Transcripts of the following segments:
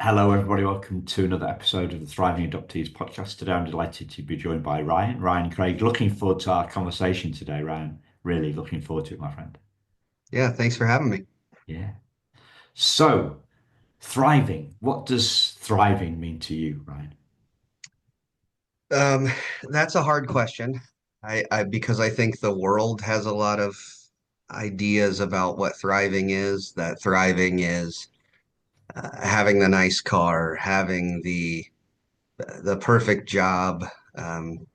Hello, everybody. Welcome to another episode of the Thriving Adoptees podcast. Today, I'm delighted to be joined by Ryan Craig. Looking forward to our conversation today, Ryan. Really looking forward to it, my friend. Yeah, thanks for having me. Yeah. So, thriving. What does thriving mean to you, Ryan? Um, that's a hard question. I because I think the world has a lot of ideas about what thriving is. That thriving is having the nice car, having the perfect job. Um,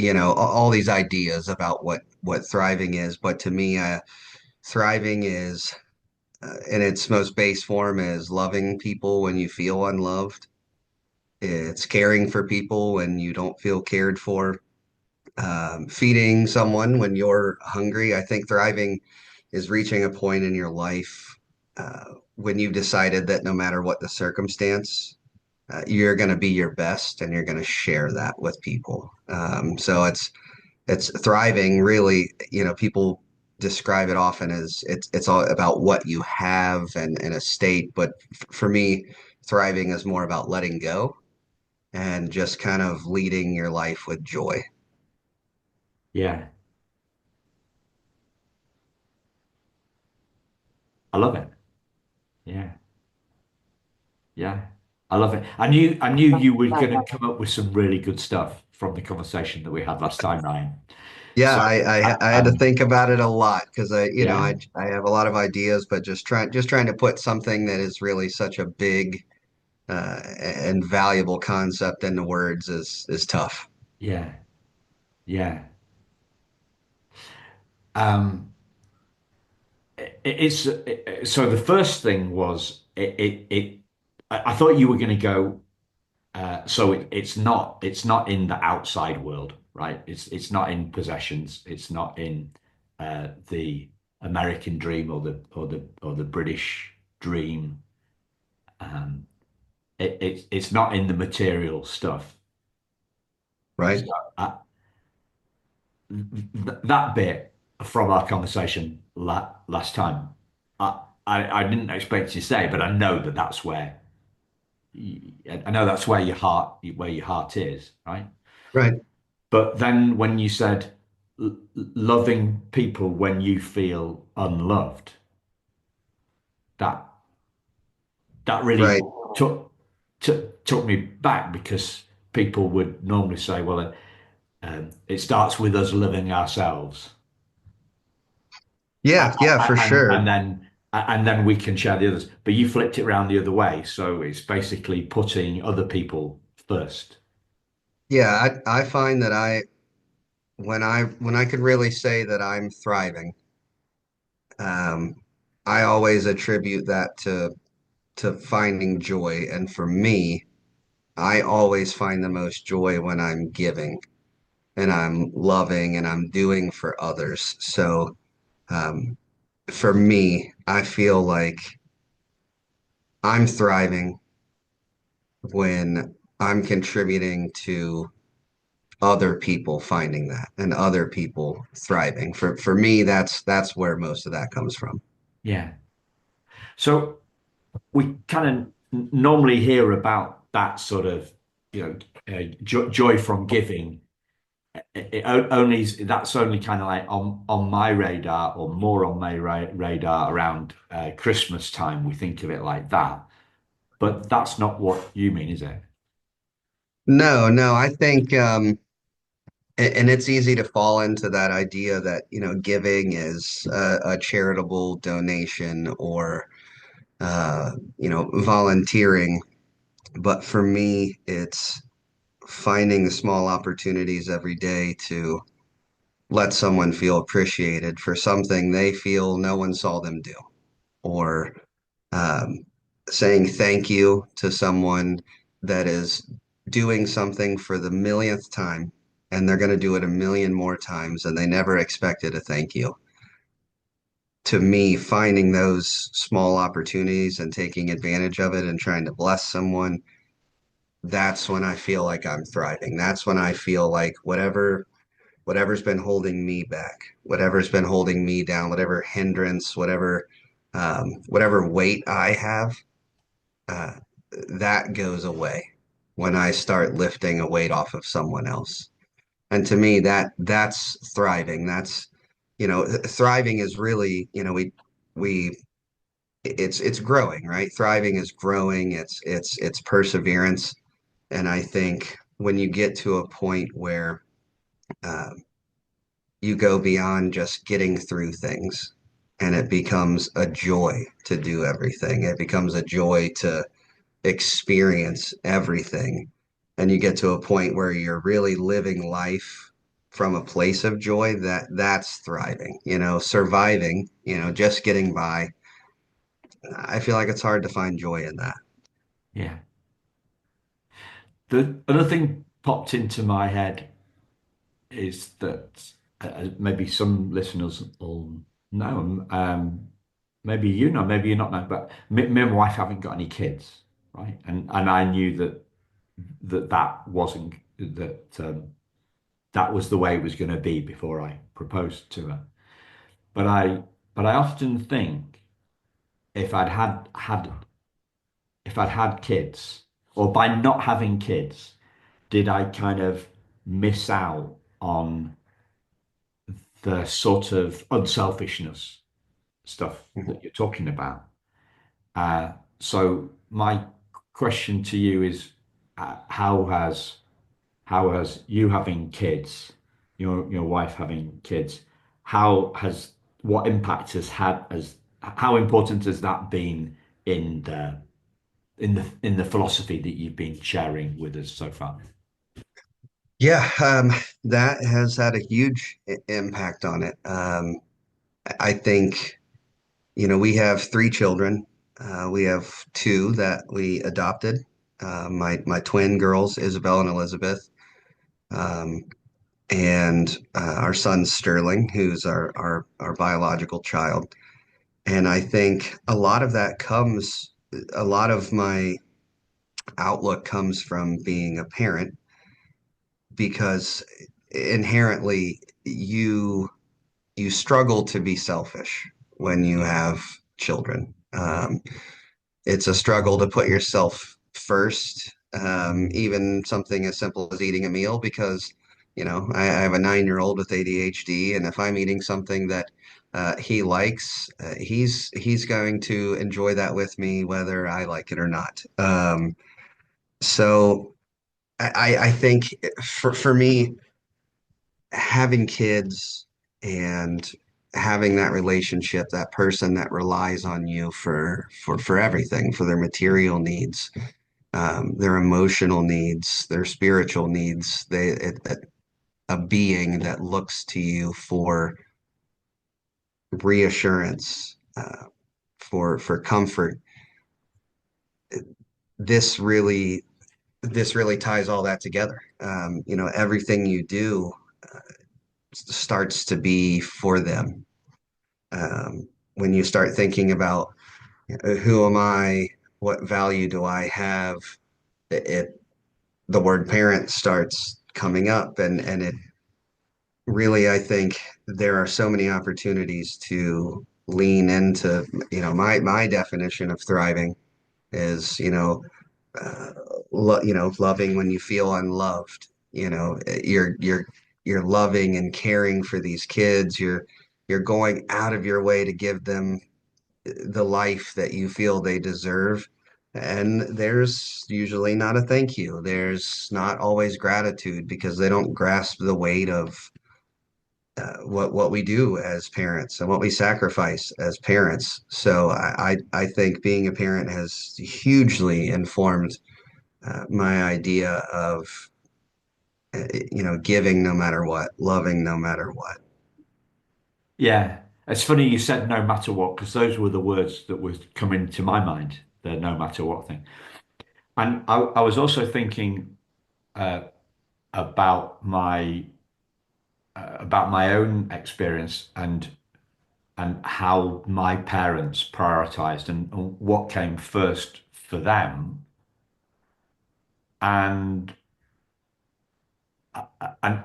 all these ideas about what thriving is. But to me, thriving is in its most base form is loving people when you feel unloved. It's caring for people when you don't feel cared for, feeding someone when you're hungry. I think thriving is reaching a point in your life when you've decided that no matter what the circumstance, you're going to be your best and you're going to share that with people. So it's thriving. Really, people describe it often as it's all about what you have and a state. But for me, thriving is more about letting go and just kind of leading your life with joy. Yeah, I love it. Yeah, yeah, I love it. I knew you were going to come up with some really good stuff from the conversation that we had last time, Ryan. Yeah, So, I had to um, think about it a lot because yeah, I have a lot of ideas, but just trying to put something that is really such a big and valuable concept into words is tough. yeah, yeah. Um, so the first thing was I thought you were going to go so it's not in the outside world, right? It's not in possessions, it's not in the American dream or the British dream. um it's not in the material stuff. Right? So that bit from our conversation last time, I didn't expect you to say, but I know that that's where I know that's where your heart is, right? Right. But then when you said loving people when you feel unloved, that that really Right. took me back because people would normally say, well, it starts with us loving ourselves. Yeah, yeah, for and sure. and then and then we can share the others. But you flipped it around the other way, so it's basically putting other people first. Yeah, I find that when I could really say that I'm thriving, um, I always attribute that to finding joy. And for me, I always find the most joy when I'm giving and I'm loving and I'm doing for others. So um, for me, I feel like I'm thriving when I'm contributing to other people finding that and other people thriving. For me, that's where most of that comes from. Yeah. So we kind of normally hear about that sort of, joy from giving. That's only kind of like on my radar, or more on my radar around Christmas time. We think of it like that, but that's not what you mean, is it? No, no, I think and it's easy to fall into that idea that, giving is a charitable donation or volunteering. But for me, it's finding the small opportunities every day to let someone feel appreciated for something they feel no one saw them do, or um, saying thank you to someone that is doing something for the millionth time and they're going to do it a million more times and they never expected a thank you. To me, finding those small opportunities and taking advantage of it and trying to bless someone, that's when I feel like I'm thriving. That's when I feel like whatever's been holding me back, whatever's been holding me down, whatever hindrance, whatever weight I have, uh, that goes away when I start lifting a weight off of someone else. And to me, that's thriving. That's, thriving is really, we it's growing, right? Thriving is growing. It's perseverance. And I think when you get to a point where um, you go beyond just getting through things, and it becomes a joy to do everything. It becomes a joy to experience everything. And you get to a point where you're really living life from a place of joy, that's thriving. Surviving, just getting by. I feel like it's hard to find joy in that. Yeah. The other thing popped into my head is that maybe some listeners will know, maybe you know, maybe you're not know, but me and my wife haven't got any kids, right? And I knew that wasn't that was the way it was going to be before I proposed to her. But I often think if I'd had kids, or by not having kids, did I kind of miss out on the sort of unselfishness stuff Mhm. that you're talking about? So my question to you is, how has you having kids, your wife having kids, how has what impact has had as how important has that been in the philosophy that you've been sharing with us so far? Yeah, that has had a huge impact on it. I think, we have three children. We have two that we adopted. My twin girls, Isabel and Elizabeth, um, and our son Sterling, who's our biological child. And I think a lot of my outlook comes from being a parent because inherently you struggle to be selfish when you have children. It's a struggle to put yourself first, even something as simple as eating a meal, because, I have a 9-year-old with ADHD, and if I'm eating something that he likes, he's going to enjoy that with me, whether I like it or not. So I think for me, having kids and having that relationship, that person that relies on you for everything, for their material needs, their emotional needs, their spiritual needs, a being that looks to you for reassurance, for comfort. This really this really ties all that together. Everything you do starts to be for them. When you start thinking about who am I, what value do I have, it the word parent starts coming up, and it really, I think there are so many opportunities to lean into, my definition of thriving is, uh, loving when you feel unloved. You're loving and caring for these kids. You're going out of your way to give them the life that you feel they deserve. And there's usually not a thank you. There's not always gratitude because they don't grasp the weight of what we do as parents and what we sacrifice as parents. So I think being a parent has hugely informed my idea of giving no matter what, loving no matter what. Yeah, it's funny you said no matter what, because those were the words that were coming to my mind, the no matter what thing. And I was also thinking uh, about my own experience and how my parents prioritized and what came first for them. And and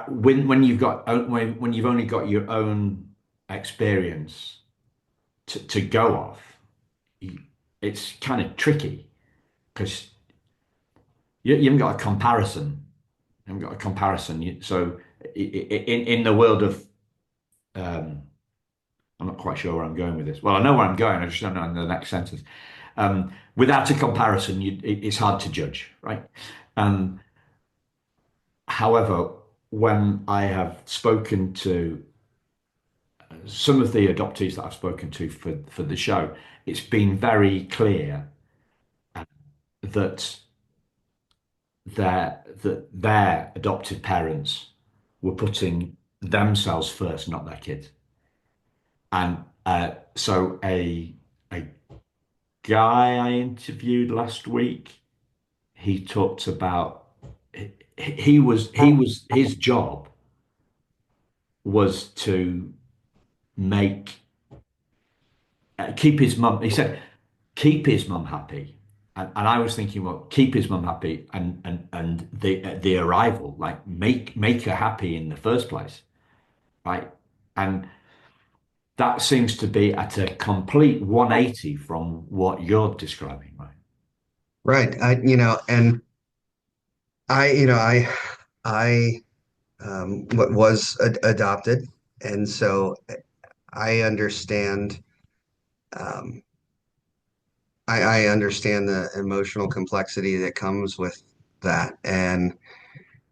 when you've got when you've only got your own experience to go off, it's kind of tricky because you haven't got a comparison. You haven't got a comparison. So in the world of, um, I'm not quite sure where I'm going with this. Well, I know where I'm going. I just don't know in the next sentence. Without a comparison, it's hard to judge, right? Um, However, when I have spoken to some of the adoptees that I've spoken to for the show, it's been very clear that their adopted parents were putting themselves first, not their kids. And so a guy I interviewed last week, he talked about he was his job was to make keep his mum. He said keep his mum happy, and I was thinking, well, keep his mum happy, and the arrival, like make her happy in the first place, right? And that seems to be at a complete 180 from what you're describing, right? Right. And I was adopted, and so I understand. Um, I understand the emotional complexity that comes with that, and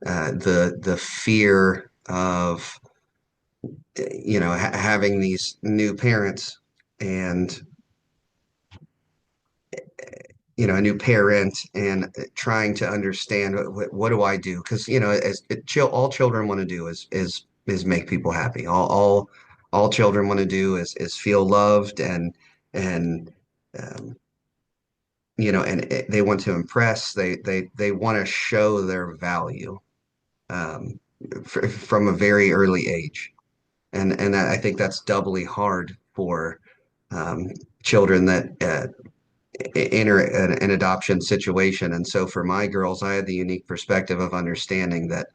the fear of having these new parents and a new parent and trying to understand what do I do? Because as all children want to do is make people happy. All children want to do is feel loved and um, they want to impress. They want to show their value um, from a very early age, and I think that's doubly hard for um, children that enter an adoption situation. And so for my girls, I had the unique perspective of understanding that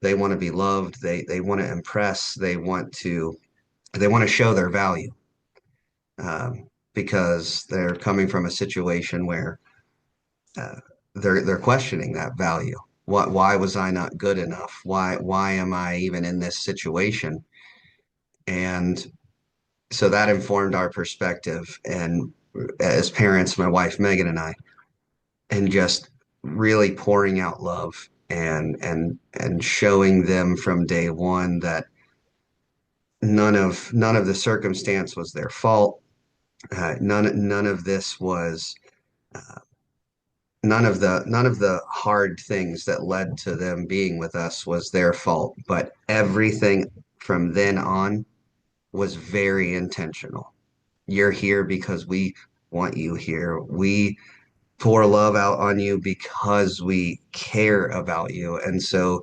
they want to be loved, they want to impress, they want to show their value because they're coming from a situation where uh, they're questioning that value. Why was I not good enough? Why am I even in this situation? And so that informed our perspective. And as parents, my wife Megan and I, and just really pouring out love and showing them from day one that none of the circumstance was their fault. None of this was uh, none of the hard things that led to them being with us was their fault, but everything from then on was very intentional. You're here because we want you here. We pour love out on you because we care about you. And so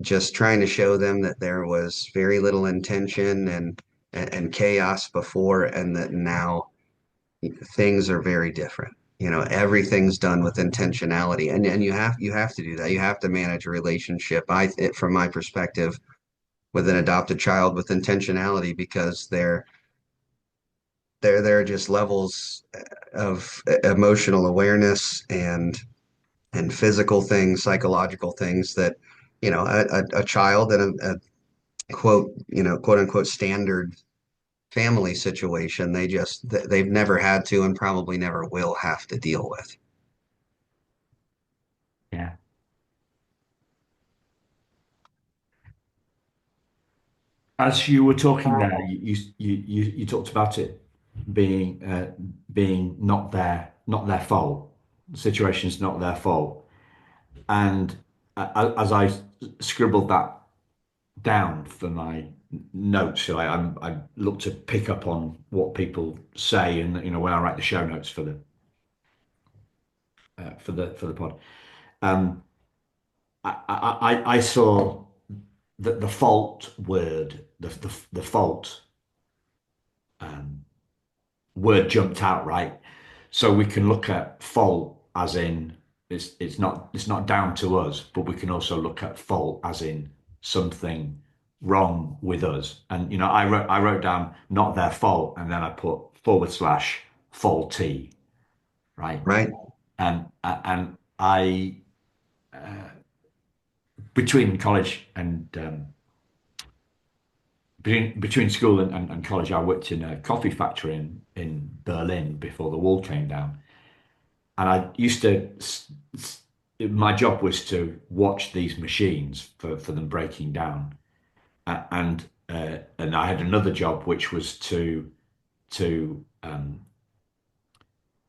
just trying to show them that there was very little intention and chaos before, and that now things are very different. Everything's done with intentionality, and you have to do that. You have to manage a relationship. From my perspective, with an adopted child with intentionality, because there are just levels of emotional awareness and physical things, psychological things that a child in a quote unquote standard family situation, they've never had to and probably never will have to deal with. Yeah. As you were talking there, you talked about it being not their fault. The situation's not their fault. And as I scribbled that down for my notes, so I look to pick up on what people say, and when I write the show notes for the pod, um, I saw that the fault word, the fault um, word jumped out, right? So we can look at fault as in it's not down to us, but we can also look at fault as in something wrong with us. And I wrote down not their fault, and then I put / faulty. right? Right. And I between college and between school and college, I worked in a coffee factory in Berlin before the wall came down. And I used to, my job was to watch these machines for them breaking down. And I had another job which was to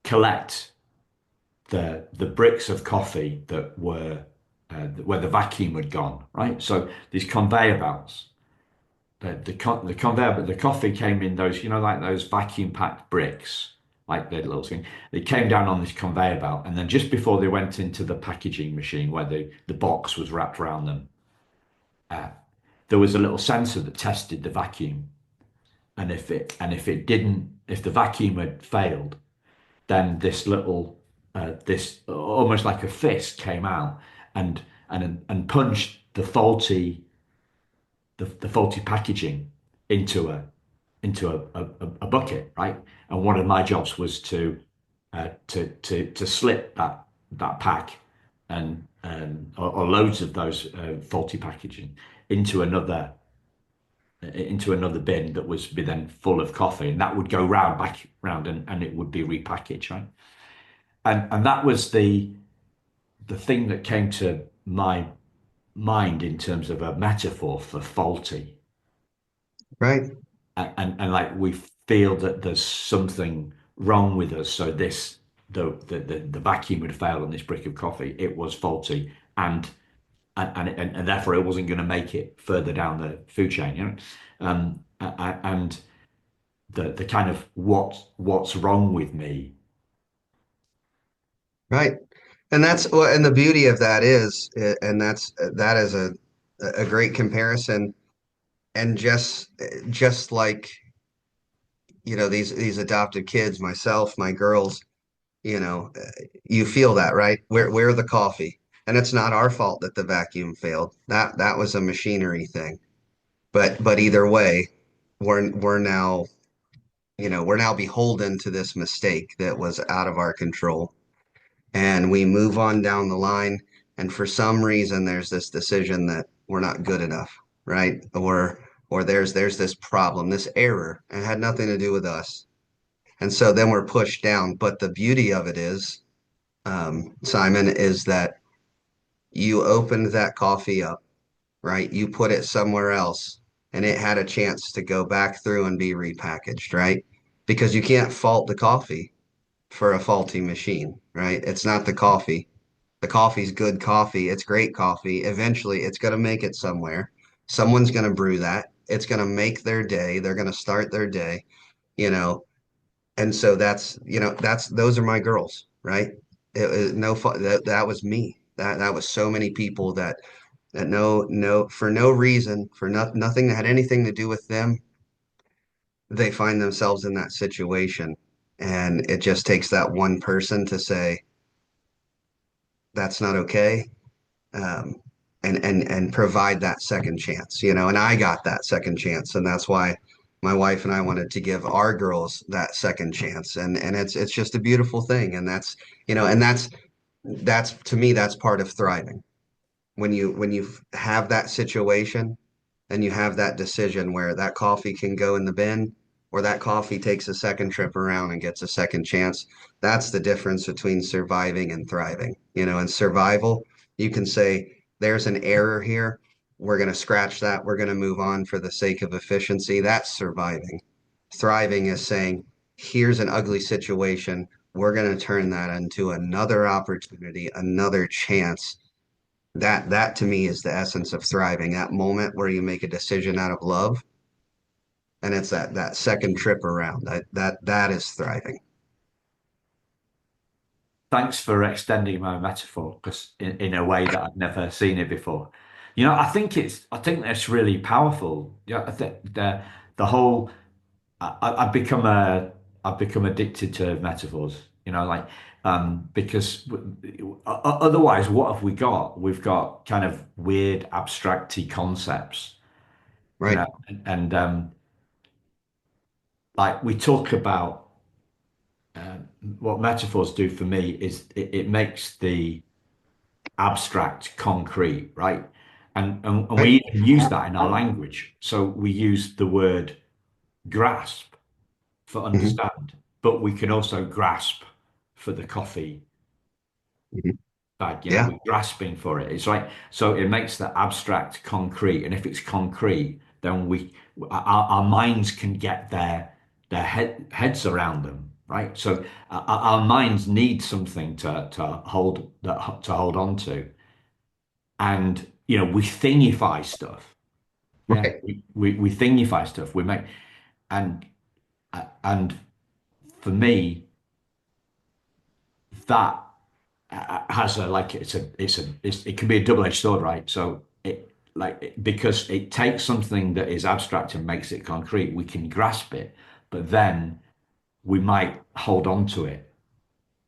collect the bricks of coffee that were where the vacuum had gone, right? So these conveyor belts. The conveyor, but the coffee came in those, like those vacuum packed bricks, like the little thing. They came down on this conveyor belt, and then just before they went into the packaging machine where the box was wrapped around them, there was a little sensor that tested the vacuum. If the vacuum had failed, then this almost like a fist came out and and punched the faulty packaging into a bucket, right? And one of my jobs was to slip that pack or loads of those faulty packaging into another into another bin that was be then full of coffee, and that would go round back round and it would be repackaged, right? And that was the thing that came to my mind in terms of a metaphor for faulty. Right. And like we feel that there's something wrong with us. So the vacuum had failed on this brick of coffee. It was faulty, and therefore it wasn't going to make it further down the food chain. And the kind of what's wrong with me. Right. And that's well, and the beauty of that is, and that is a great comparison. And just like, these adopted kids, myself, my girls, you feel that, right? Where the coffee? And it's not our fault that the vacuum failed. That was a machinery thing. But either way, we're now, we're now beholden to this mistake that was out of our control. And we move on down the line. And for some reason, there's this decision that we're not good enough, right? Or there's this problem, this error, and it had nothing to do with us. And so then we're pushed down. But the beauty of it is, Simon, is that you opened that coffee up, right? You put it somewhere else, and it had a chance to go back through and be repackaged, right? Because you can't fault the coffee for a faulty machine, right? It's not the coffee. The coffee's good coffee. It's great coffee. Eventually, it's going to make it somewhere. Someone's going to brew that. It's going to make their day. They're going to start their day, you know. And so that's those are my girls, right? It was no fault. That was me. That was so many people that no for no reason, for nothing that had anything to do with them, they find themselves in that situation. And it just takes that one person to say, that's not okay. Um, and provide that second chance, and I got that second chance. And that's why my wife and I wanted to give our girls that second chance. And it's just a beautiful thing. And that's to me, that's part of thriving. When you have that situation and you have that decision where that coffee can go in the bin or that coffee takes a second trip around and gets a second chance. That's the difference between surviving and thriving. In survival, you can say, there's an error here. We're going to scratch that. We're going to move on for the sake of efficiency. That's surviving. Thriving is saying, here's an ugly situation. We're going to turn that into another opportunity, another chance. That to me is the essence of thriving. That moment where you make a decision out of love, and it's that second trip around. That is thriving. Thanks for extending my metaphor because in a way that I've never seen it before. I think that's really powerful. Yeah, I think the whole I've I've become addicted to metaphors. Because otherwise, what have we got? We've got kind of weird, abstracty concepts. Right. And like we talk about. what metaphors do for me is it makes the abstract concrete, right? And Right. we even use that in our language. So we use the word grasp for Hmm. understand, but we can also grasp for the coffee Hmm. bag, Yeah. we're grasping for it. It's like, so it makes the abstract concrete. And if it's concrete, then our minds can get heads around them, right? So our minds need something to hold on to. And, we thingify stuff. Yeah. Right. We thingify stuff. And, and for me, that has a like it can be a double-edged sword, right? So because it takes something that is abstract and makes it concrete, we can grasp it, but then we might hold on to it.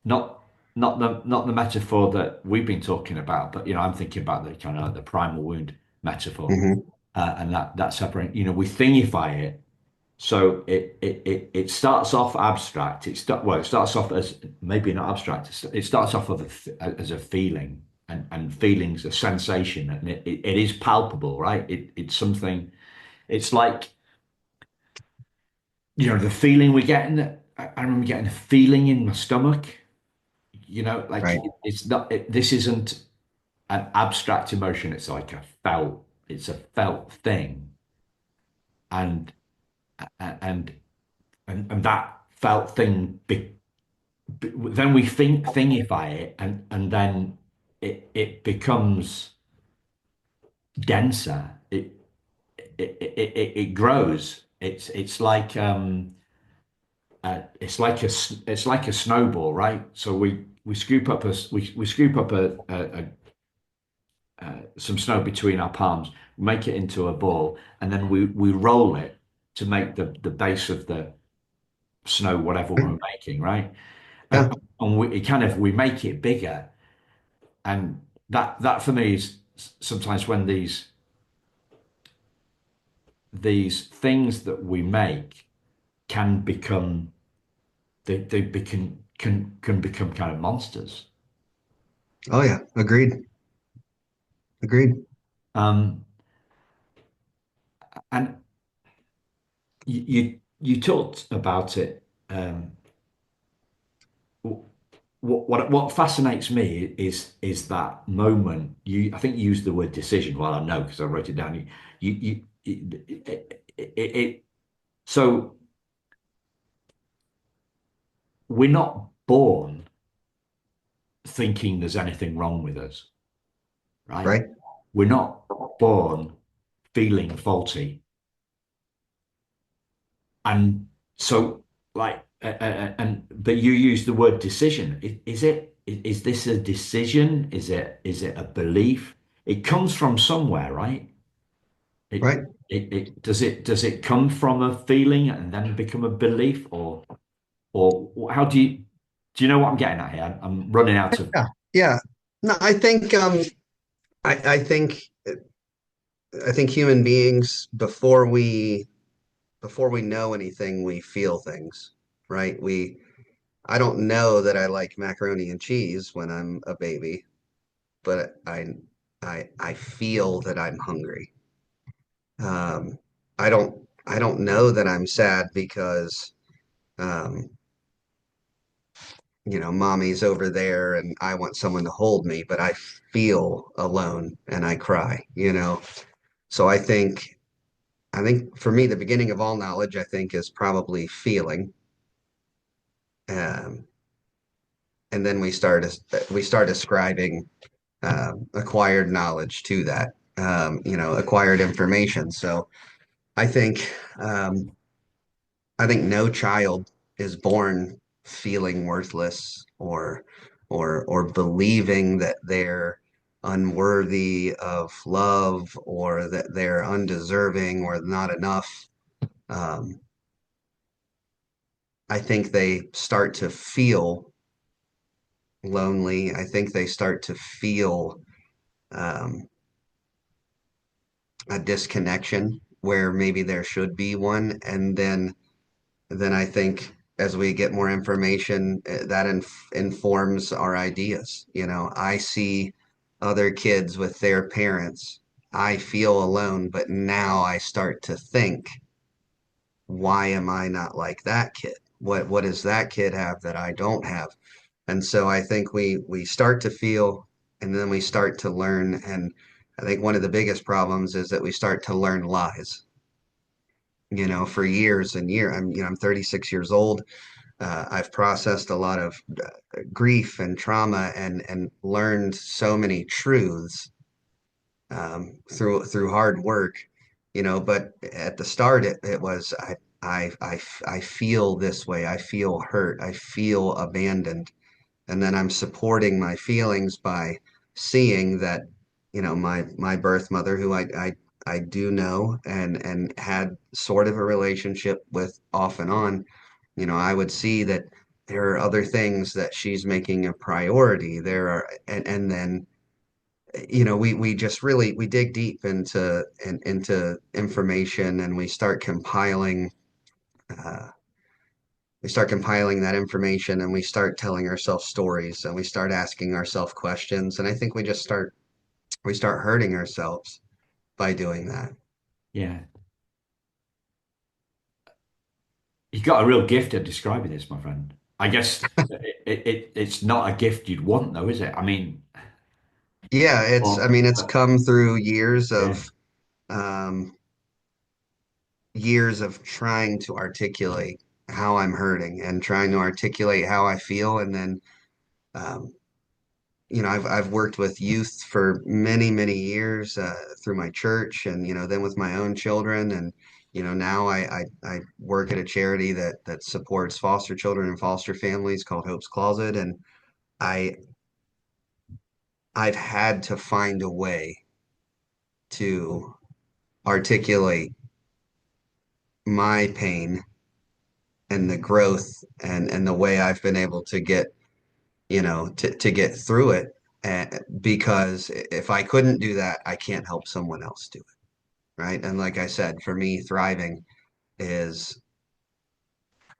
Not not the metaphor that we've been talking about, but I'm thinking about the kind of like the primal wound metaphor, Hmm. and that separate. We thingify it, so it starts off abstract. It starts off as maybe not abstract. It starts off as a feeling, and feelings a sensation, and it is palpable, right? It's something. It's like the feeling we get in the. I remember getting a feeling in my stomach. Like Right. it's not. This isn't an abstract emotion. It's like a felt. It's a felt thing, and and and that felt thing then we thingify it, and then it becomes denser. It grows. It's like a snowball, right? So we scoop up we scoop up some snow between our palms, make it into a ball, and then we roll it to make the base of the snow whatever Right. we're making, right? Yeah. And we make it bigger. And that for me is sometimes when these things that we make can become they become can become kind of monsters. Oh yeah. Agreed. Agreed. Um, and you talked about it. What fascinates me is that moment. I think you used the word decision. Well, I know because I wrote it down. So we're not born thinking there's anything wrong with us, right? Right. We're not born feeling faulty. And so, like, but you use the word decision. Is this a decision? Is it a belief? It comes from somewhere, right? It, Right. does it come from a feeling and then become a belief, or how do you know what I'm getting at here? I'm running out of. Yeah. Yeah. No, I think I think human beings before we know anything, we feel things, right? I don't know that I like macaroni and cheese when I'm a baby, but I feel that I'm hungry. Um, I don't know that I'm sad because um, mommy's over there and I want someone to hold me, but I feel alone and I cry, So I think for me, the beginning of all knowledge, I think, is probably feeling. Um, and then we start ascribing acquired knowledge to that, acquired information. So I think um, I think no child is born feeling worthless or believing that they're unworthy of love or that they're undeserving or not enough. Um, I think they start to feel lonely. I think they start to feel um, a disconnection where maybe there should be one, and then I think. as we get more information, that informs our ideas. You know, I see other kids with their parents. I feel alone, but now I start to think, why am I not like that kid? What does that kid have that I don't have? And so I think we start to feel and then we start to learn. And I think one of the biggest problems is that we start to learn lies, you know, for years and years. I'm 36 years old. I've processed a lot of grief and trauma and learned so many truths through hard work, you know. But at the start, it was I feel this way. I feel hurt. I feel abandoned, and then I'm supporting my feelings by seeing that, you know, my birth mother, who I do know and had sort of a relationship with off and on, you know, I would see that there are other things that she's making a priority. There are, and then, you know, we just really we dig deep into information, and uh, we start compiling that information, and we start telling ourselves stories, and we start asking ourselves questions, and I think we start hurting ourselves by doing that. Yeah. You've got a real gift at describing this, my friend. I guess it's not a gift you'd want, though, is it? I mean, Yeah, I well, mean, it's come through yeah, um, years of trying to articulate how I'm hurting and trying to articulate how I feel. And then, um, you know, I've worked with youth for many, many years through my church, and, you know, then with my own children. And, you know, now I work at a charity that supports foster children and foster families called Hope's Closet. And I, I've had to find a way to articulate my pain and the growth and the way I've been able to get, you know, to get through it. Because if I couldn't do that, I can't help someone else do it. Right. And like I said, for me, thriving is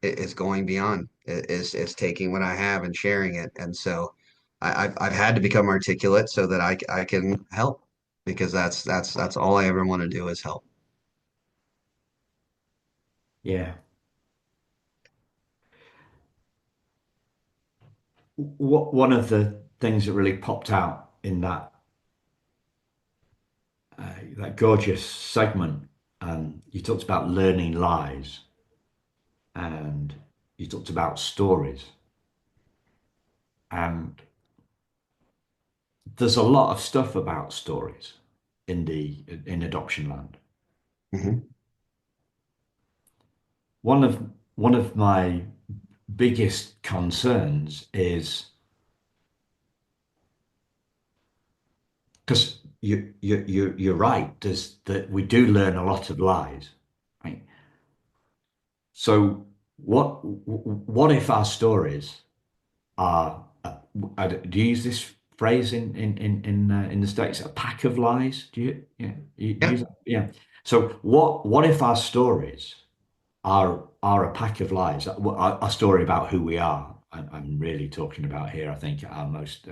is going beyond, is taking what I have and sharing it. And so I've had to become articulate so that I can help, because that's all I ever want to do is help. yeah. One of the things that really popped out in that gorgeous segment, you talked about learning lies, and you talked about stories, and there's a lot of stuff about stories in adoption land. Hmm. One of one of my biggest concerns is because you're right. There's that we do learn a lot of lies, right? So what if our stories are do you use this phrase in the States, a pack of lies? Do you, yeah, you Yeah, use that? Yeah. So what if our stories are a pack of lies, a story about who we are? I'm really talking about here, I think, our most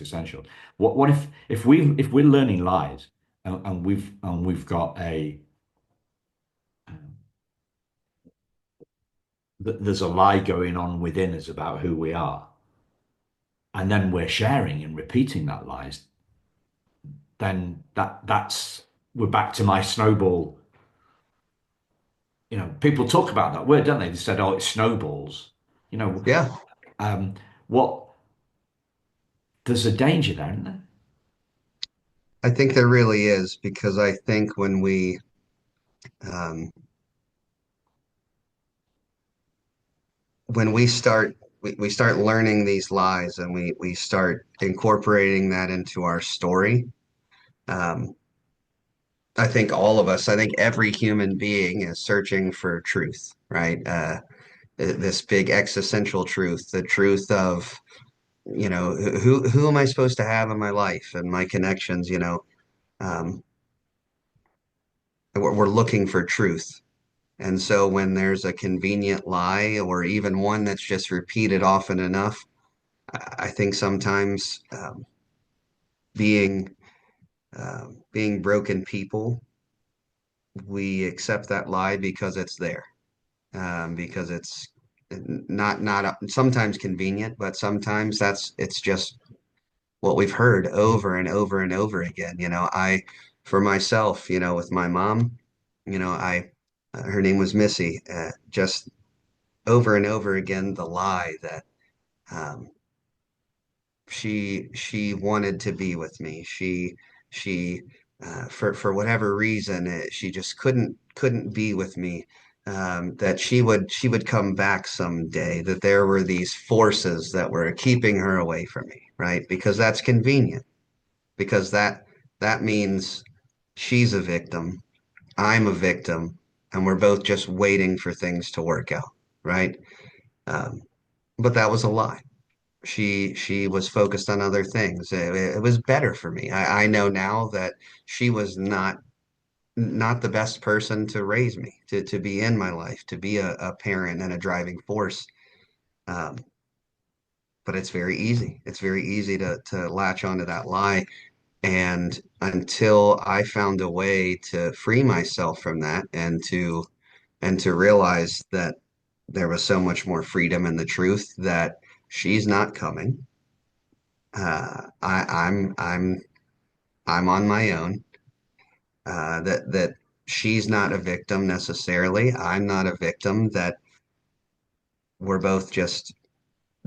essential. What if we're learning lies, and we've got um, there's a lie going on within us about who we are, and then we're sharing and repeating that lies, then that's we're back to my snowball. You know, people talk about that word, don't they? They said, "Oh, it snowballs." You know, yeah. um, what there's a danger there, isn't there? I think there really is, because I think um, when we start learning these lies, and we start incorporating that into our story. um, I think all of us, I think every human being is searching for truth, right? This big existential truth, the truth of, you know, who am I supposed to have in my life and my connections, you know. We're looking for truth. And so when there's a convenient lie or even one that's just repeated often enough, I think sometimes being being broken people, we accept that lie because it's there, because it's not sometimes convenient, but sometimes it's just what we've heard over and over and over again. For myself, with my mom, I her name was Missy, just over and over again the lie that um, she wanted to be with me. She for whatever reason she just couldn't be with me. That she would come back someday. That there were these forces that were keeping her away from me, right? Because that's convenient. Because that means she's a victim, I'm a victim, and we're both just waiting for things to work out, right? Um, but that was a lie. She was focused on other things. It was better for me. I know now that she was not the best person to raise me, to be in my life, to be a parent and a driving force. Um, but it's very easy. It's very easy to latch onto that lie. And until I found a way to free myself from that and to realize that there was so much more freedom in the truth that she's not coming. I'm on my own. That she's not a victim necessarily. I'm not a victim. That we're both just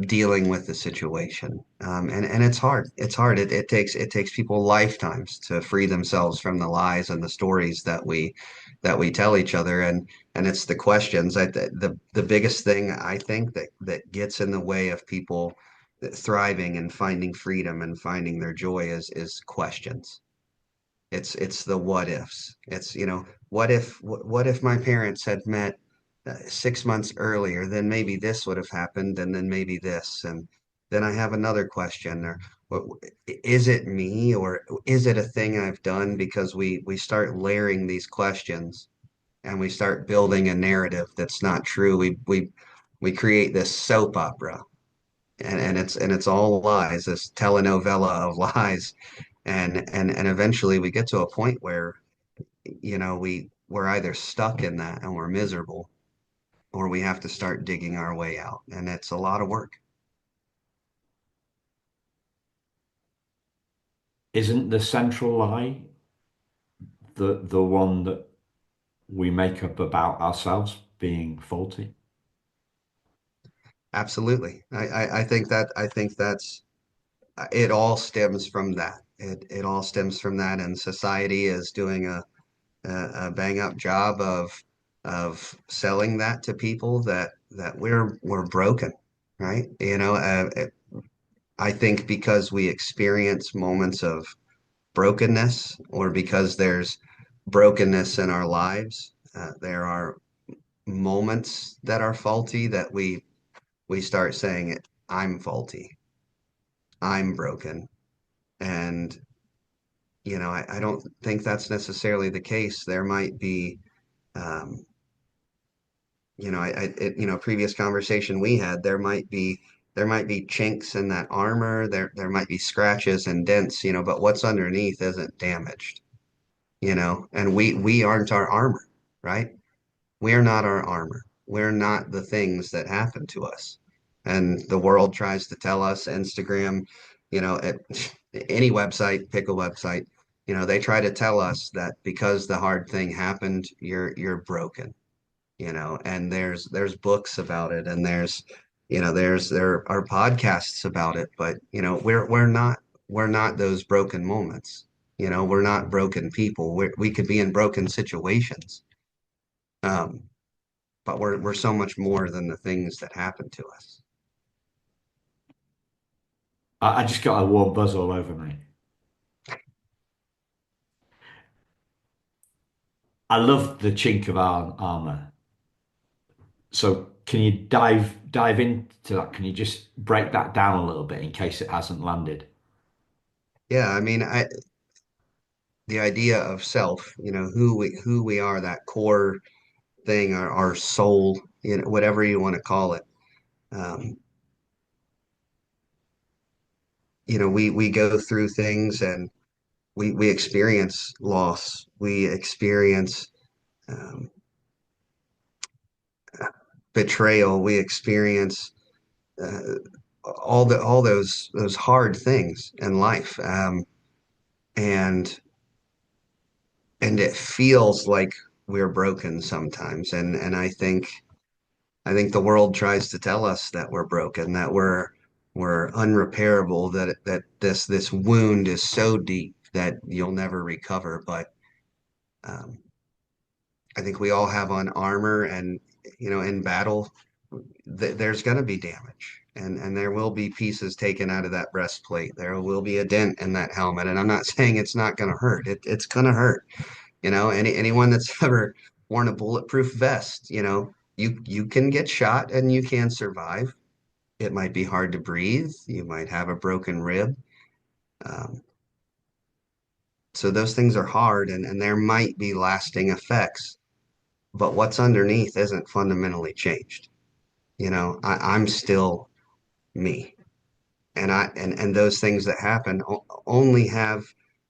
dealing with the situation. And it's hard. It's hard. It takes people lifetimes to free themselves from the lies and the stories that we tell each other. And it's the questions. The biggest thing I think that gets in the way of people thriving and finding freedom and finding their joy is questions. It's the what ifs. What if my parents had met 6 months earlier, then maybe this would have happened, and then maybe this, and then I have another question, or what, is it me, or is it a thing I've done? Because we start layering these questions, and we start building a narrative that's not true. We create this soap opera, and it's all lies, this telenovela of lies, and eventually we get to a point where we're either stuck in that and we're miserable, or we have to start digging our way out, and it's a lot of work. Isn't the central lie the one that we make up about ourselves being faulty? Absolutely. I think that's it. All stems from that. It all stems from that, and society is doing a bang up job of selling that to people that we're broken, right? I think because we experience moments of brokenness, or because there's brokenness in our lives, there are moments that are faulty, that we start saying, I'm faulty, I'm broken. And I don't think that's necessarily the case. There might be um, previous conversation we had, there might be chinks in that armor, there might be scratches and dents, but what's underneath isn't damaged, and we aren't our armor, right? We're not our armor. We're not the things that happen to us. And the world tries to tell us, Instagram, at any website, pick a website, they try to tell us that because the hard thing happened, you're broken, and there's books about it, and there are podcasts about it, but we're not those broken moments. We're not broken people. We could be in broken situations. Um, but we're so much more than the things that happen to us. I just got a warm buzz all over me. I love the chink of armor. So can you dive into that? Can you just break that down a little bit in case it hasn't landed? Yeah, I mean, the idea of self, who we are, thing, our soul, whatever you want to call it. Um, we go through things and we experience loss. We experience um, betrayal. We experience uh, all those hard things in life. And and it feels like we're broken sometimes. And I think the world tries to tell us that we're broken, that we're unrepairable, that this wound is so deep that you'll never recover. But um, I think we all have on armor, and in battle, there's going to be damage, and there will be pieces taken out of that breastplate. There will be a dent in that helmet, and I'm not saying it's not going to hurt. It's going to hurt. Anyone that's ever worn a bulletproof vest, you can get shot and you can survive. It might be hard to breathe. You might have a broken rib. Um, so those things are hard, and there might be lasting effects, but what's underneath isn't fundamentally changed. I'm still me. And those things that happen only have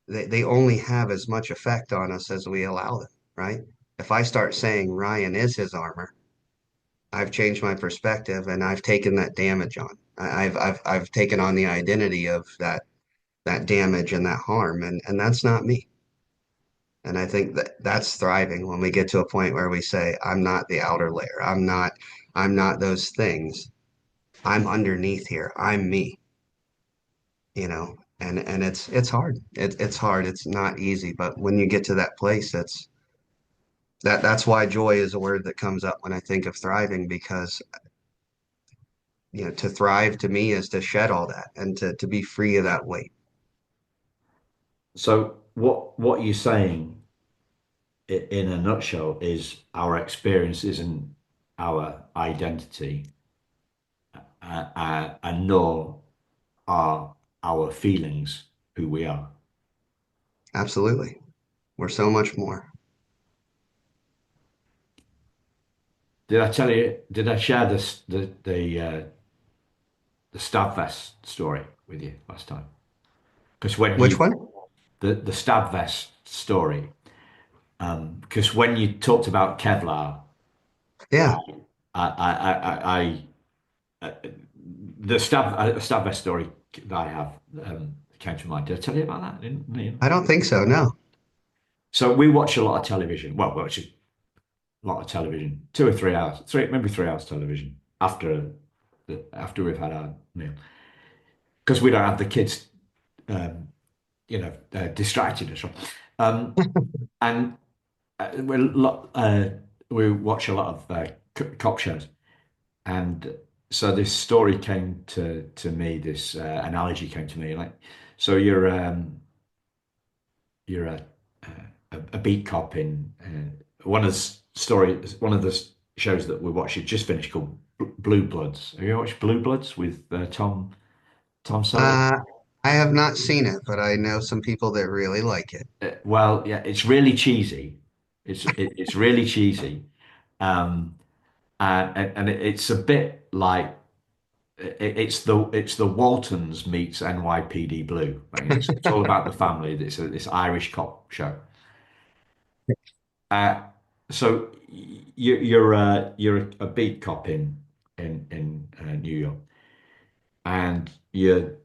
they only have as much effect on us as we allow them, right? If I start saying Ryan is his armor, I've changed my perspective and I've taken that damage on. I've taken on the identity of that damage and that harm, and that's not me. And I think that's thriving when we get to a point where we say, I'm not the outer layer. I'm not those things. I'm underneath here. I'm me, and it's hard. It's hard. It's not easy, but when you get to that place, that's why joy is a word that comes up when I think of thriving, because to thrive to me is to shed all that and to be free of that weight. So what you're saying in a nutshell is our experience isn't our identity, and nor are our feelings who we are. Absolutely. We're so much more. Did I tell you? Did I share this the stab vest story with you last time? Because when Which you one? the stab vest story, because when you talked about Kevlar, I Yeah, I I, I the stab vest story that I have came to mind. Did I tell you about that? I didn't you? I don't think so. No. So we watch a lot of television. Well, we watch a lot of television, 2 or 3 hours, maybe 3 hours television after we've had our meal, because we don't have the kids, um, distracting us. And we watch a lot of cop shows, and so this story came to me. This analogy came to me, like, so you're a beat cop in one of the shows that we watched. It just finished called Blue Bloods. Have you watched Blue Bloods with Tom Selleck? Uh, I have not seen it, but I know some people that really like it. Well, yeah, it's really cheesy. It's really cheesy, um, and it's a bit like it's the Waltons meets NYPD Blue. Like, it's all about the family. It's this Irish cop show. Uh, so you're a beat cop in New York, and you're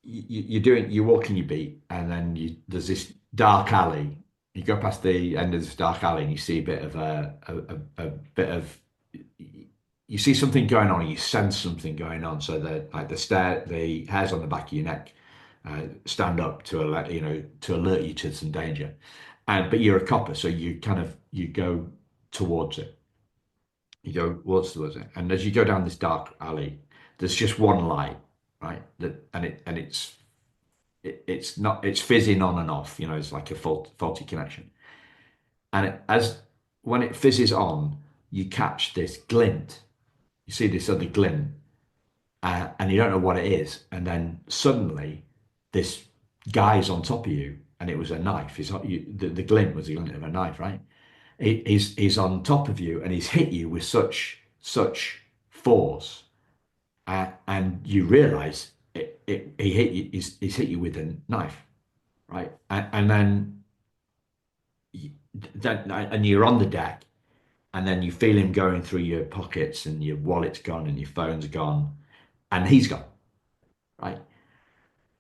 walking your beat, and then there's this dark alley. You go past the end of this dark alley, and you see a bit of a bit of you see something going on, you sense something going on. So the hairs on the back of your neck stand up to alert you to some danger. And but you're a copper, so you go towards it. You go towards it, and as you go down this dark alley, there's just one light, right? It's not it's fizzing on and off. It's like a faulty connection. And as when it fizzes on, you catch this glint. You see this other glint, and you don't know what it is. And then suddenly, this guy's on top of you, and it was a knife. The glint was the glint of a knife, right? he's on top of you and he's hit you with such force, and you realize he hit you, he's hit you with a knife, right? And then and you're on the deck, and then you feel him going through your pockets, and your wallet's gone, and your phone's gone, and he's gone, right?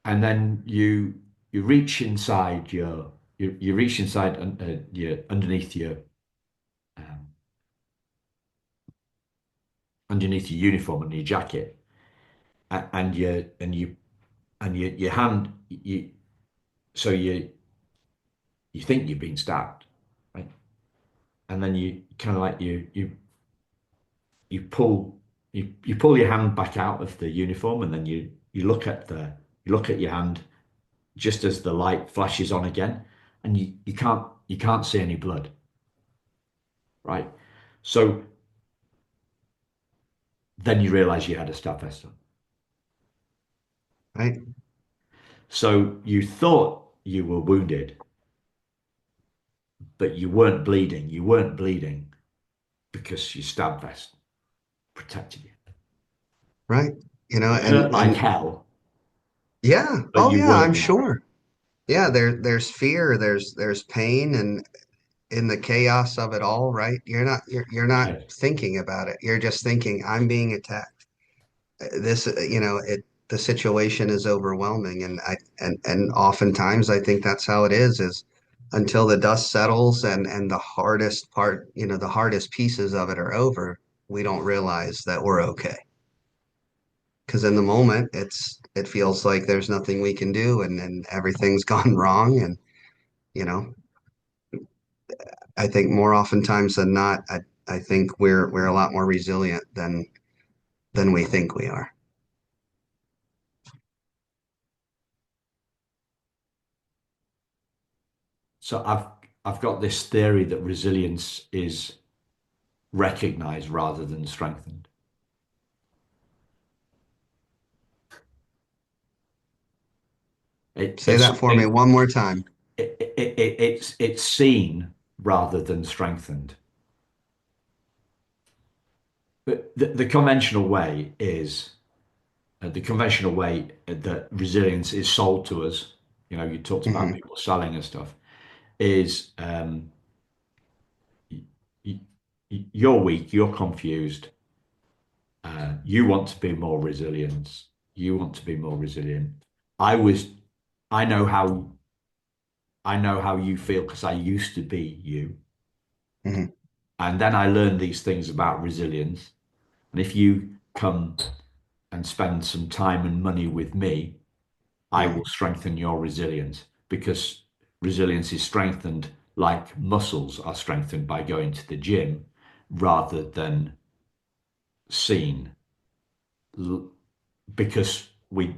And then you reach inside you reach inside your um, underneath your uniform and your jacket, and your hand so you think you've been stabbed, right? And then you kind of like you pull you pull your hand back out of the uniform, and then you look at your hand just as the light flashes on again, and you can't see any blood, right? So then you realize you had a stab vest on. Right? So you thought you were wounded, but you weren't bleeding. You weren't bleeding because your stab vest protected you. Right? You know, It hurt like and hell, yeah, but oh you yeah, weren't I'm dead. sure. Yeah, there's fear, there's pain, and in the chaos of it all, right? You're not Yes. thinking about it. You're just thinking, I'm being attacked. This, the situation is overwhelming, and and oftentimes I think that's how it is until the dust settles and the hardest part, the hardest pieces of it are over, we don't realize that we're okay. Because in the moment, it feels like there's nothing we can do, and everything's gone wrong, and you know, I think more oftentimes than not, I think we're a lot more resilient than we think we are. So I've got this theory that resilience is recognized rather than strengthened. Say It's that for me something one more time. it's seen rather than strengthened. But the conventional way is the conventional way that resilience is sold to us. You know, you talked about Hmm. people selling and stuff. Is y- y- you're weak, you're confused. You want to be more resilient. You want to be more resilient. I was, I know how I know how you feel because I used to be you. Hmm. And then I learned these things about resilience. And if you come and spend some time and money with me, I Hmm. will strengthen your resilience because resilience is strengthened like muscles are strengthened by going to the gym rather than seen. Because we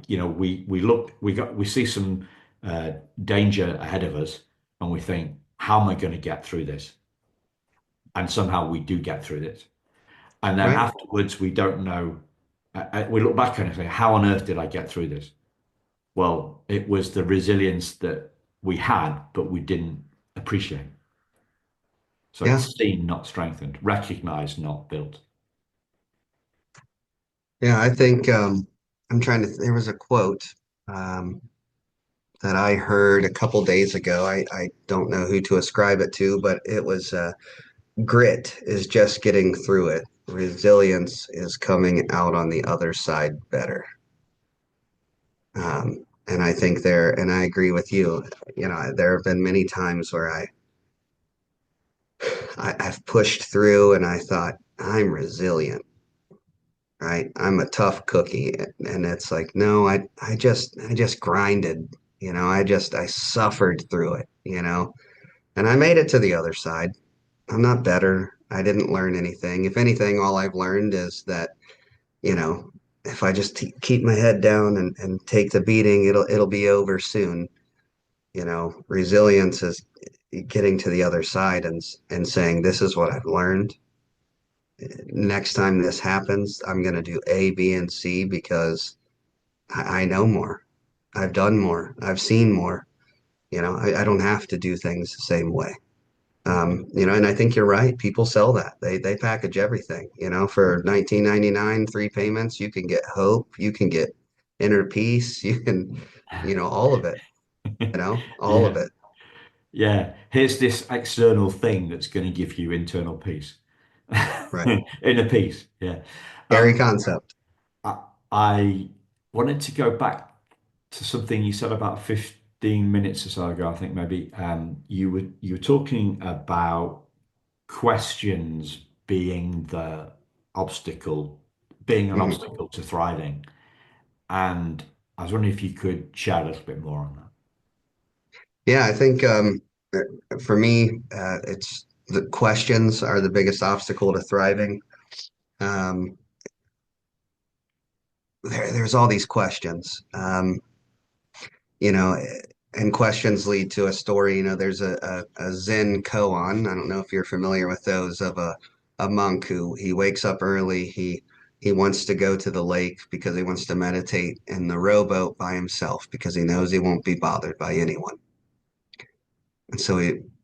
see some uh, danger ahead of us, and we think, how am I going to get through this? And somehow we do get through this. And then Right? afterwards, we don't know. We look back on it and say, how on earth did I get through this? Well, it was the resilience that we had, but we didn't appreciate. So Yeah. it's seen, not strengthened, recognized, not built. Yeah. I think I'm trying to. There was a quote um, that I heard a couple days ago. I don't know who to ascribe it to, but it was grit is just getting through it. Resilience is coming out on the other side better. And I think and I agree with you. There have been many times where I've pushed through and I thought, I'm resilient, right? I'm a tough cookie. And it's like, no, I just grinded, I suffered through it. And I made it to the other side. I'm not better. I didn't learn anything. If anything, all I've learned is that, you know, if I just keep my head down and take the beating, it'll be over soon. Resilience is getting to the other side and saying, this is what I've learned. Next time this happens, I'm going to do A, B, and C because I know more. I've done more. I've seen more. I don't have to do things the same way. And I think you're right. People sell that. They package everything. For 19.99, three payments, you can get hope, you can get inner peace, you can, all of it, all of Yeah. it. Yeah. Here's this external thing that's going to give you internal peace. Right. Inner peace. Yeah. Scary Um, concept. I, I wanted to go back to something you said about 15 minutes or so ago, I think maybe. You were talking about questions obstacle, being an Mhm. obstacle to thriving. And I was wondering if you could share a little bit more on that. Yeah, I think for me, it's the questions are the biggest obstacle to thriving. Um, there's all these questions. You know, and questions lead to a story. There's a Zen koan. I don't know if you're familiar with those of a monk who he wakes up early. He wants to go to the lake because he wants to meditate in the rowboat by himself because he knows he won't be bothered by anyone. And so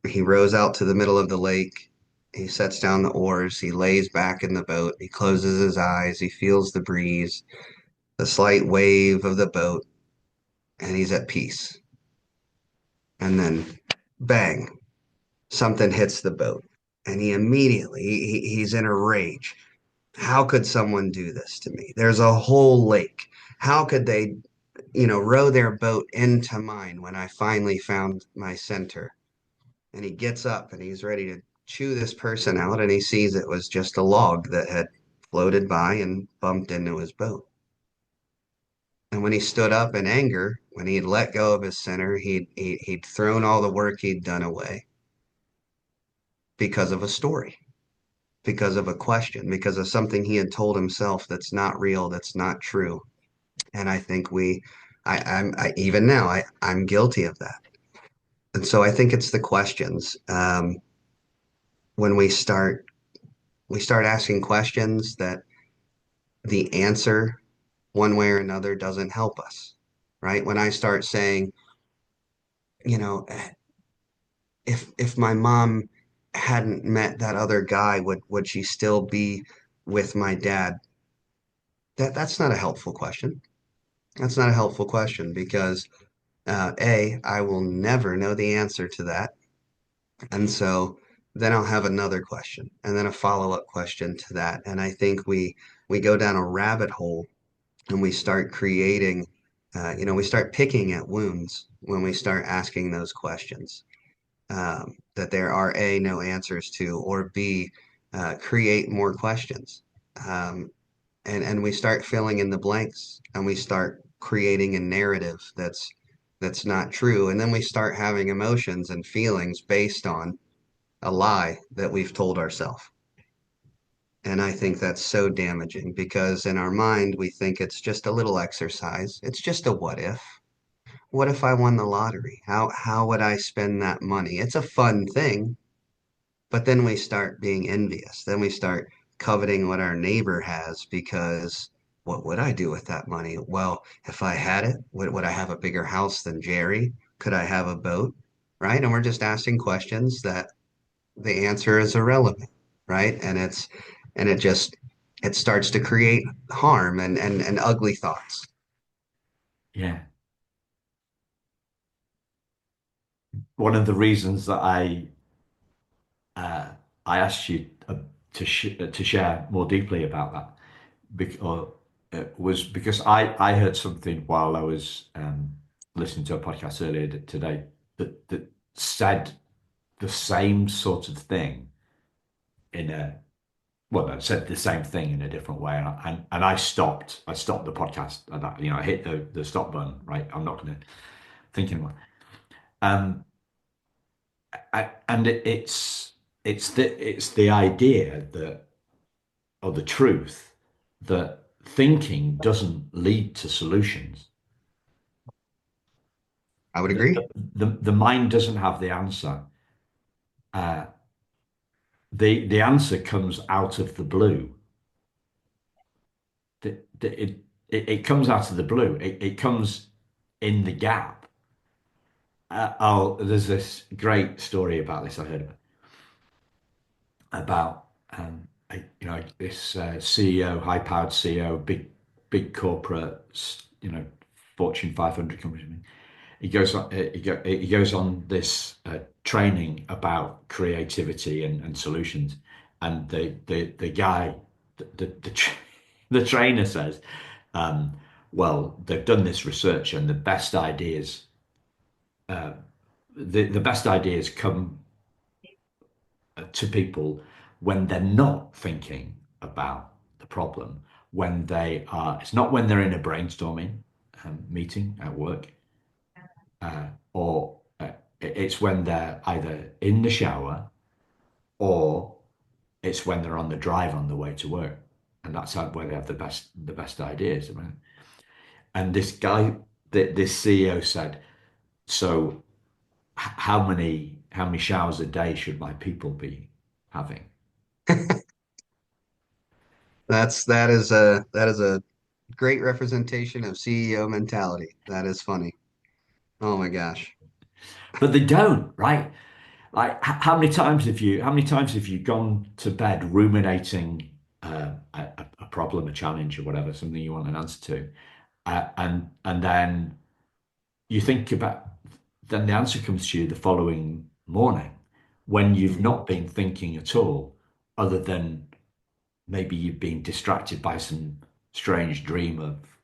he rows out to the middle of the lake. He sets down the oars. He lays back in the boat. He closes his eyes. He feels the breeze, the slight wave of the boat, and he's at peace. And then bang, something hits the boat. And he immediately, he's in a rage. How could someone do this to me? There's a whole lake. How could they, row their boat into mine when I finally found my center? And he gets up and he's ready to chew this person out. And he sees it was just a log that had floated by and bumped into his boat. And when he stood up in anger, when he'd let go of his center, he'd thrown all the work he'd done away because of a story, because of a question, because of something he had told himself that's not real, that's not true. And I think even now, I'm guilty of that. And so I think it's the questions. When we start asking questions that the answer, one way or another, doesn't help us, right? When I start saying, you know, if my mom hadn't met that other guy, would she still be with my dad? That's not a helpful question. That's not a helpful question because I will never know the answer to that. And so then I'll have another question and then a follow-up question to that. And I think we go down a rabbit hole and we start creating, we start picking at wounds when we start asking those questions that there are A, no answers to, or B, create more questions. Um, and we start filling in the blanks and we start creating a narrative that's not true. And then we start having emotions and feelings based on a lie that we've told ourselves. And I think that's so damaging because in our mind, we think it's just a little exercise. It's just a what if. What if I won the lottery? How would I spend that money? It's a fun thing, but then we start being envious. Then we start coveting what our neighbor has because what would I do with that money? Well, if I had it, would I have a bigger house than Jerry? Could I have a boat? Right? And we're just asking questions that the answer is irrelevant, right? And it starts to create harm and ugly thoughts. Yeah. One of the reasons that uh, I asked you to share more deeply about that was because I heard something while I was listening to a podcast earlier today that said the same sort of thing in a well, it said the same thing in a different way, and I stopped the podcast at that. I hit the stop button. Right, I'm not going to think anymore. Um, and it's the idea that or the truth that thinking doesn't lead to solutions. I would The, agree. the mind doesn't have the answer. Uh, the answer comes out of the blue. It comes out of the blue. It comes in the gap. There's this great story about this I heard. about this CEO, high-powered CEO, big corporate, Fortune 500 company. He goes on this training about creativity and solutions, and the guy, the trainer says, um, well, they've done this research, and the best ideas come to people when they're not thinking about the problem, it's not when they're in a brainstorming meeting at work, or it's when they're either in the shower or it's when they're on the drive on the way to work. And that's where they have the best ideas. I mean, and this CEO said, so how many showers a day should my people be having? That is a great representation of CEO mentality. That is funny. Oh my gosh. But they don't, right? Like, how many times have you gone to bed ruminating a problem, a challenge, or whatever, something you want an answer to, and then you think about, then the answer comes to you the following morning when you've Mhm. not been thinking at all, other than maybe you've been distracted by some strange dream of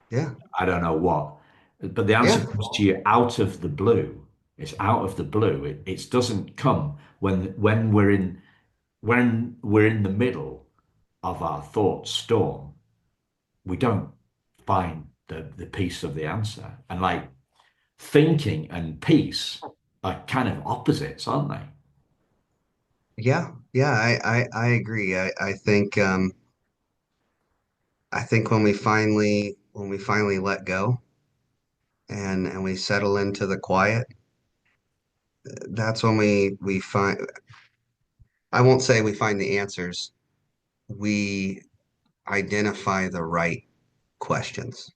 Yeah. I don't know what. But the answer Yeah. comes to you out of the blue. It's out of the blue. It doesn't come when we're in the middle of our thought storm. We don't find the piece of the answer. And like thinking and peace are kind of opposites, aren't they? Yeah. Yeah. I agree. I think when we finally let go and we settle into the quiet, that's when we find, I won't say we find the answers. We identify the right questions.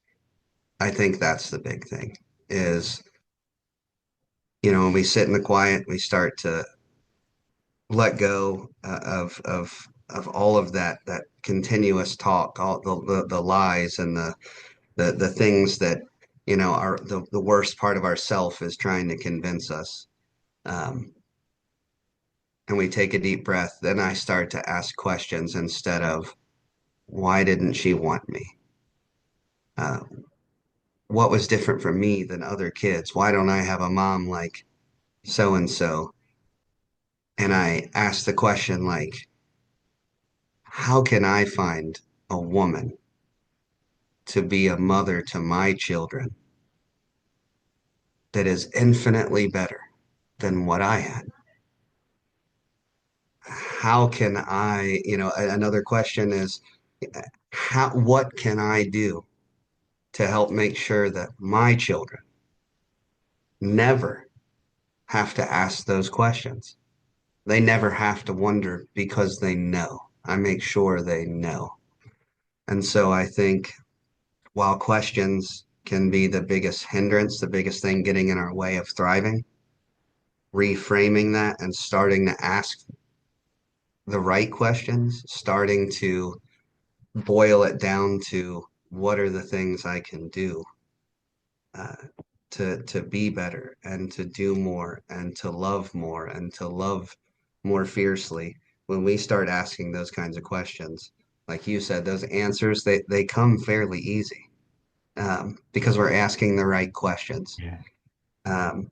I think that's the big thing is, when we sit in the quiet, we start to let go of all of that continuous talk, all the lies and the things that, are the worst part of ourself is trying to convince us. Um, and we take a deep breath, then I start to ask questions instead of, why didn't she want me? Uh, what was different from me than other kids? Why don't I have a mom like so and so? And I ask the question like, how can I find a woman to be a mother to my children that is infinitely better than what I had? How can I, another question is, what can I do to help make sure that my children never have to ask those questions? They never have to wonder because they know. I make sure they know. And so I think while questions can be the biggest hindrance, the biggest thing getting in our way of thriving, reframing that and starting to ask the right questions, starting to boil it down to what are the things I can do uh, to be better and to do more and to love more and to love more fiercely. When we start asking those kinds of questions, like you said, those answers they come fairly easy because we're asking the right questions. Yeah. Um,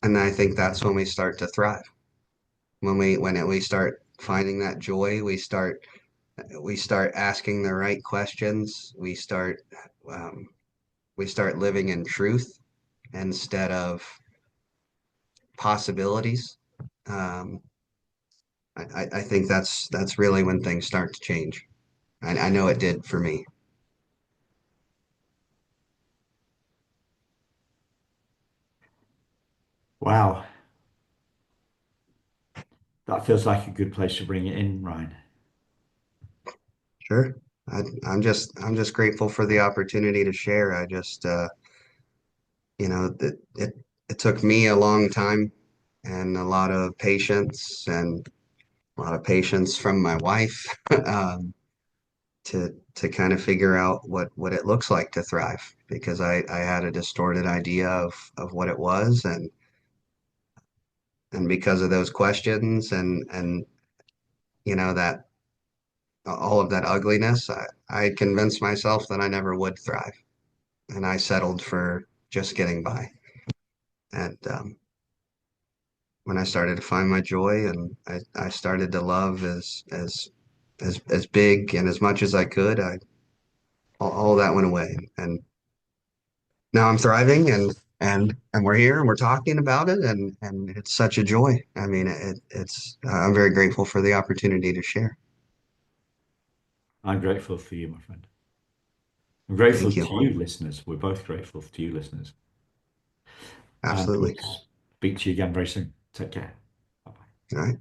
and I think that's when we start to thrive. We start finding that joy, we start asking the right questions. Um, we start living in truth instead of possibilities. Um, I think that's really when things start to change. I know it did for me. Wow. That feels like a good place to bring it in, Ryan. Sure. I'm just grateful for the opportunity to share. It took me a long time and a lot of patience and a lot of patience from my wife to kind of figure out what it looks like to thrive because I had a distorted idea of what it was and because of those questions and that all of that ugliness, I convinced myself that I never would thrive and I settled for just getting by. And when I started to find my joy and I started to love as big and as much as I could, all that went away. And now I'm thriving and we're here and we're talking about it and it's such a joy. I mean, it's I'm very grateful for the opportunity to share. I'm grateful for you, my friend. I'm grateful Thank you. to you, listeners. We're both grateful to you, listeners. And we'll Absolutely. speak to you again very soon. Take care. Bye bye. All right.